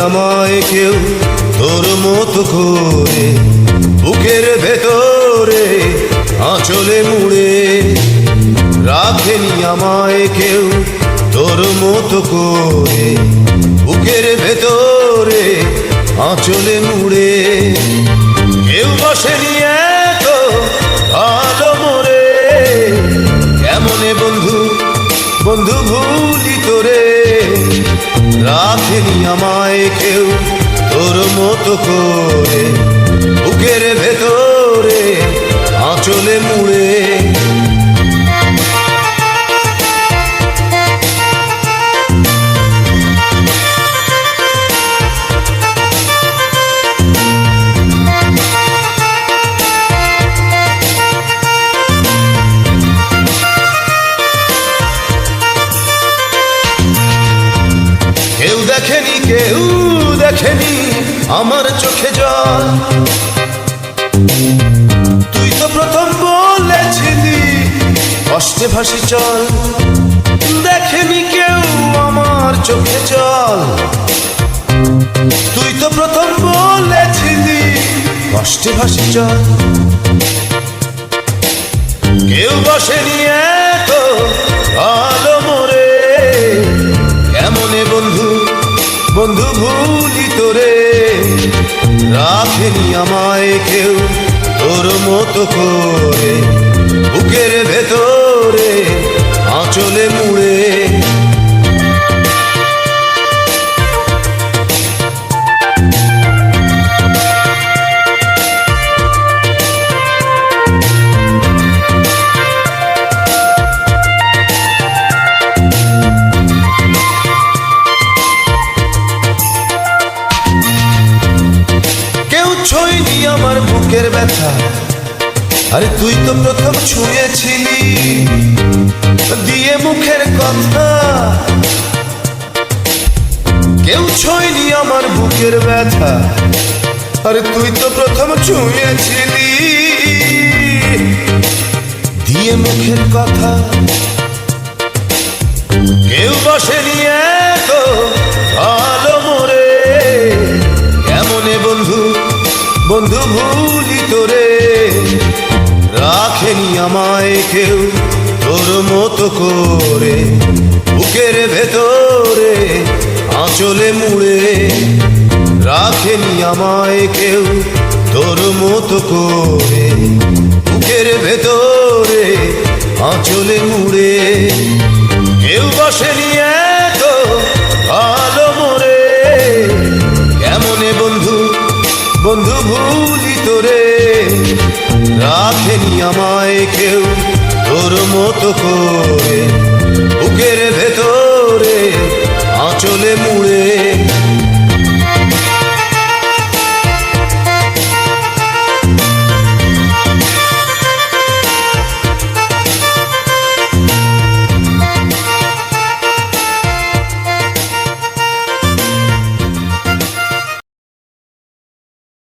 আমায় কেউ তোর মতো করে, বুকের ভেতরে আঁচলে মুড়ে। রাখেনি আমায় কেউ তোর মতো করে, বুকের ভেতরে আঁচলে মুড়ে। কেউ বসেনি এত ভালো মোরে, কেমনে বন্ধু বন্ধু ভুলি তোরে। রাখেনি আমায় কেউ তোর মতো করে, বুকের ভেতরে আঁচলে মুড়ে। কেউ দেখেনি আমার চোখে জল, তুই তো প্রথম বলেছিলি কষ্টে ভাসি চল। দেখেনি কেউ আমার চোখে জল, তুই তো প্রথম বলেছিলি কষ্টে ভাসি চল। কেউ বসেনি এত ভালো মোরে, কেমনে বন্ধু বন্ধু ভুলি তোরে। রাখেনি আমায় কেউ তোর মতো করে, বুকের ভেতরে আঁচলে মুড়ে। ছুঁইনি আমার বুকের ব্যথা, আরে তুই তো প্রথম ছুঁয়েছিলি দিয়ে মুখের কথা। কেউ ছুঁইনি আমার বুকের ব্যথা, আরে তুই তো প্রথম ছুঁয়েছিলি দিয়ে মুখের কথা। কেউ বসেনি এত ভালো মোরে, কেমনে বন্ধু বন্ধু ভুলি তোরে। রাখেনি আমায় কেউ তোর মতো করে, বুকের ভেতরে আঁচলে মুড়ে। রাখেনি আমায় কেউ তোর মতো করে, বুকের ভেতরে আঁচলে মুড়ে। কেউ বসেনি এত ভালো মোরে, কেমনে বন্ধু বন্ধু ভুলি তোরে। রাখেনি আমায় কেউ তোর মতো করে, বুকের ভেতরে আঁচলে মুড়ে।